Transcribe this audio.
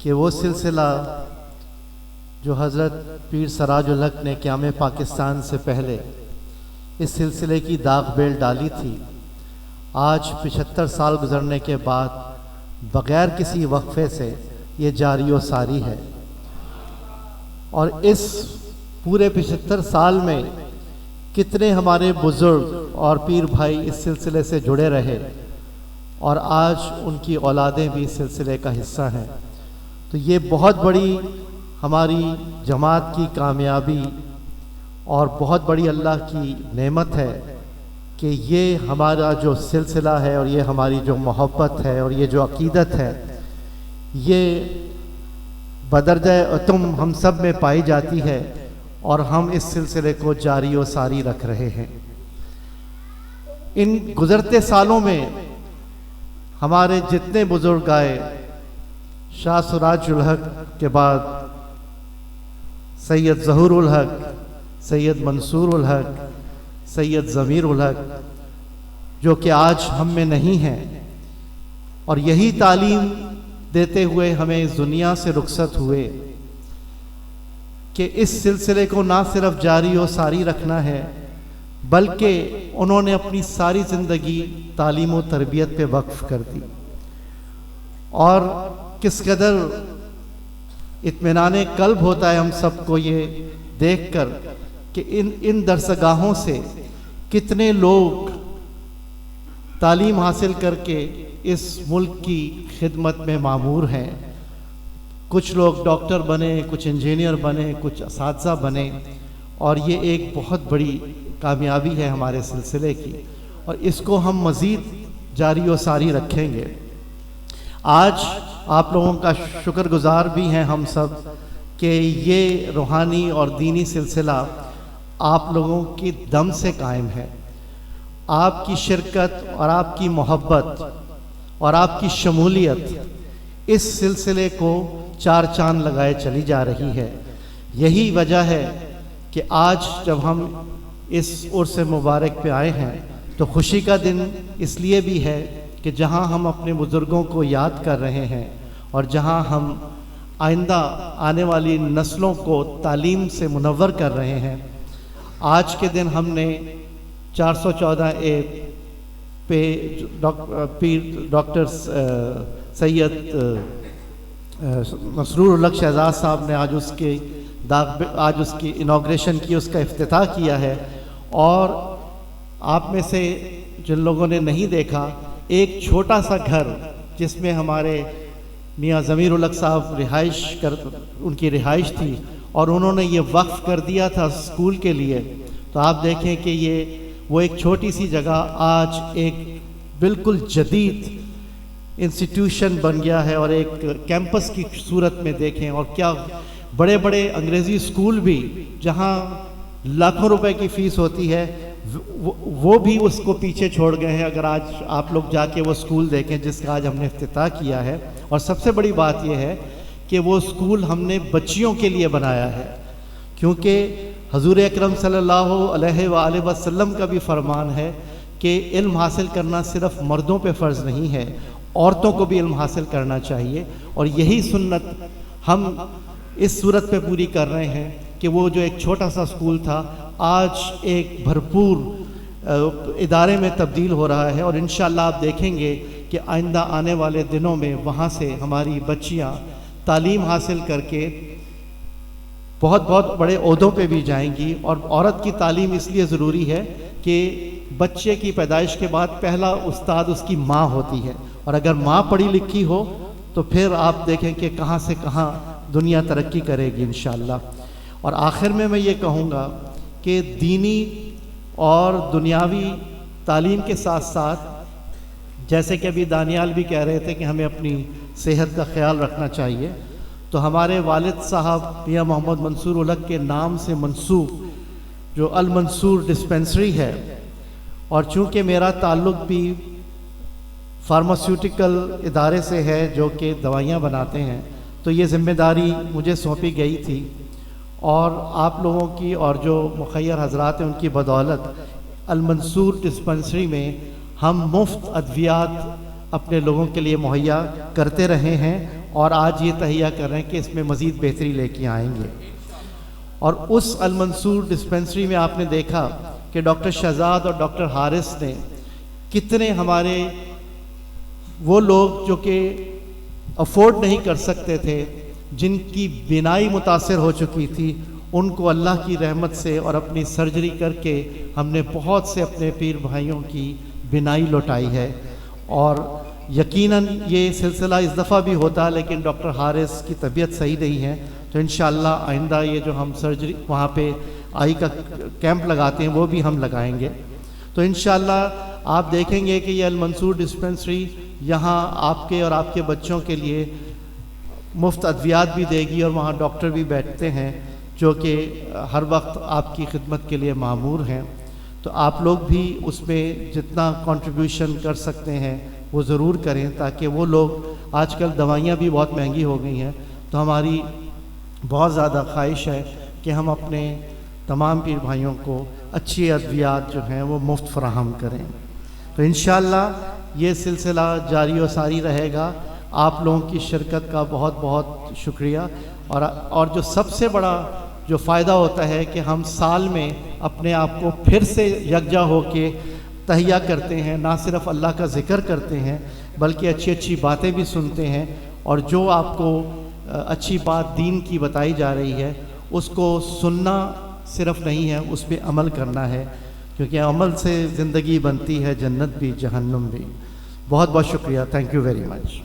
کہ وہ سلسلہ جو حضرت پیر سراج الحق نے قیام پاکستان سے پہلے اس سلسلے کی داغ بیل ڈالی تھی، آج 75 سال گزرنے کے بعد بغیر کسی وقفے سے یہ جاری و ساری ہے۔ اور اس پورے 75 سال میں کتنے ہمارے بزرگ اور پیر بھائی اس سلسلے سے جڑے رہے اور آج ان کی اولادیں بھی اس سلسلے کا حصہ ہیں۔ تو یہ بہت بڑی ہماری جماعت کی کامیابی اور بہت بڑی اللہ کی نعمت ہے کہ یہ ہمارا جو سلسلہ ہے اور یہ ہماری جو محبت ہے اور یہ جو عقیدت ہے، یہ بدرجہ اتم ہم سب میں پائی جاتی ہے اور ہم اس سلسلے کو جاری و ساری رکھ رہے ہیں۔ ان گزرتے سالوں میں ہمارے جتنے بزرگ آئے، شاہ سراج الحق کے بعد سید ظہور الحق، سید منصور الحق، سید ضمیر الحق، جو کہ آج ہم میں نہیں ہیں، اور یہی تعلیم دیتے ہوئے ہمیں اس دنیا سے رخصت ہوئے کہ اس سلسلے کو نہ صرف جاری و ساری رکھنا ہے بلکہ انہوں نے اپنی ساری زندگی تعلیم و تربیت پہ وقف کر دی۔ اور کس قدر اطمینان قلب ہوتا ہے ہم سب کو یہ دیکھ کر کہ ان درسگاہوں سے کتنے لوگ تعلیم حاصل کر کے اس ملک کی خدمت میں مامور ہیں۔ کچھ لوگ ڈاکٹر بنے، کچھ انجینئر بنے، کچھ اساتذہ بنے، اور یہ ایک بہت بڑی کامیابی ہے ہمارے سلسلے کی، اور اس کو ہم مزید جاری و ساری رکھیں گے۔ آج آپ لوگوں کا شکر گزار بھی ہیں ہم سب کہ یہ روحانی اور دینی سلسلہ آپ لوگوں کی دم سے قائم ہے۔ آپ کی شرکت اور آپ کی محبت اور آپ کی شمولیت اس سلسلے کو چار چاند لگائے چلی جا رہی ہے۔ یہی وجہ ہے کہ آج جب ہم اس عرس مبارک پہ آئے ہیں تو خوشی کا دن اس لیے بھی ہے کہ جہاں ہم اپنے بزرگوں کو یاد کر رہے ہیں اور جہاں ہم آئندہ آنے والی نسلوں کو تعلیم سے منور کر رہے ہیں۔ آج کے دن ہم نے 414A پہ ڈاکٹر سید مسرور الحق شہزاد صاحب نے آج اس کی انوگریشن کی، اس کا افتتاح کیا ہے، اور آپ میں سے جن لوگوں نے نہیں دیکھا، ایک چھوٹا سا گھر جس میں ہمارے میاں ضمیر الحق صاحب ان کی رہائش تھی اور انہوں نے یہ وقف کر دیا تھا اسکول کے لیے، تو آپ دیکھیں کہ وہ ایک چھوٹی سی جگہ آج ایک بالکل جدید انسٹیٹیوشن بن گیا ہے، اور ایک کیمپس کی صورت میں دیکھیں، اور کیا بڑے بڑے انگریزی اسکول بھی جہاں لاکھوں روپے کی فیس ہوتی ہے وہ بھی اس کو پیچھے چھوڑ گئے ہیں۔ اگر آج آپ لوگ جا کے وہ اسکول دیکھیں جس کا آج ہم نے افتتاح کیا ہے، اور سب سے بڑی بات یہ ہے کہ وہ اسکول ہم نے بچیوں کے لیے بنایا ہے، کیونکہ حضور اکرم صلی اللہ علیہ وآلہ وسلم کا بھی فرمان ہے کہ علم حاصل کرنا صرف مردوں پہ فرض نہیں ہے، عورتوں کو بھی علم حاصل کرنا چاہیے، اور یہی سنت ہم اس صورت پہ پوری کر رہے ہیں کہ وہ جو ایک چھوٹا سا اسکول تھا آج ایک بھرپور ادارے میں تبدیل ہو رہا ہے، اور انشاءاللہ آپ دیکھیں گے کہ آئندہ آنے والے دنوں میں وہاں سے ہماری بچیاں تعلیم حاصل کر کے بہت بہت بڑے عہدوں پہ بھی جائیں گی۔ اور عورت کی تعلیم اس لیے ضروری ہے کہ بچے کی پیدائش کے بعد پہلا استاد اس کی ماں ہوتی ہے، اور اگر ماں پڑھی لکھی ہو تو پھر آپ دیکھیں کہ کہاں سے کہاں دنیا ترقی کرے گی انشاءاللہ۔ اور آخر میں یہ کہوں گا کہ دینی اور دنیاوی تعلیم کے ساتھ ساتھ، جیسے کہ ابھی دانیال بھی کہہ رہے تھے کہ ہمیں اپنی صحت کا خیال رکھنا چاہیے، تو ہمارے والد صاحب میاں محمد منصور الحق کے نام سے منسوب جو المنصور ڈسپنسری ہے، اور چونکہ میرا تعلق بھی فارماسیوٹیکل ادارے سے ہے جو کہ دوائیاں بناتے ہیں، تو یہ ذمہ داری مجھے سونپی گئی تھی، اور آپ لوگوں کی اور جو مخیر حضرات ہیں ان کی بدولت المنصور ڈسپنسری میں ہم مفت ادویات اپنے لوگوں کے لیے مہیا کرتے رہے ہیں، اور آج یہ تہیہ کر رہے ہیں کہ اس میں مزید بہتری لے کے آئیں گے. اور اس المنصور ڈسپنسری میں آپ نے دیکھا کہ ڈاکٹر شہزاد اور ڈاکٹر حارث نے کتنے ہمارے وہ لوگ جو کہ افورڈ نہیں کر سکتے تھے، جن کی بینائی متاثر ہو چکی تھی، ان کو اللہ کی رحمت سے اور اپنی سرجری کر کے ہم نے بہت سے اپنے پیر بھائیوں کی بینائی لوٹائی ہے. اور یقیناً یہ سلسلہ اس دفعہ بھی ہوتا، لیکن ڈاکٹر حارث کی طبیعت صحیح نہیں ہے، تو انشاءاللہ آئندہ یہ جو ہم سرجری وہاں پہ آئی کا کیمپ لگاتے ہیں وہ بھی ہم لگائیں گے. تو انشاءاللہ آپ دیکھیں گے کہ یہ المنصور ڈسپنسری یہاں آپ کے اور آپ کے بچوں کے لیے مفت ادویات بھی دے گی، اور وہاں ڈاکٹر بھی بیٹھتے ہیں جو کہ ہر وقت آپ کی خدمت کے لیے مامور ہیں. تو آپ لوگ بھی اس میں جتنا کنٹریبیوشن کر سکتے ہیں وہ ضرور کریں، تاکہ وہ لوگ، آج کل دوائیاں بھی بہت مہنگی ہو گئی ہیں، تو ہماری بہت زیادہ خواہش ہے کہ ہم اپنے تمام پیر بھائیوں کو اچھی ادویات جو ہیں وہ مفت فراہم کریں. تو انشاءاللہ یہ سلسلہ جاری و ساری رہے گا. آپ لوگوں کی شرکت کا بہت بہت شکریہ. اور جو سب سے بڑا جو فائدہ ہوتا ہے کہ ہم سال میں اپنے آپ کو پھر سے یکجا ہو کے تہیہ کرتے ہیں، نہ صرف اللہ کا ذکر کرتے ہیں بلکہ اچھی اچھی باتیں بھی سنتے ہیں، اور جو آپ کو اچھی بات دین کی بتائی جا رہی ہے اس کو سننا صرف نہیں ہے، اس پہ عمل کرنا ہے، کیونکہ عمل سے زندگی بنتی ہے، جنت بھی جہنم بھی. بہت بہت شکریہ. Thank you very much.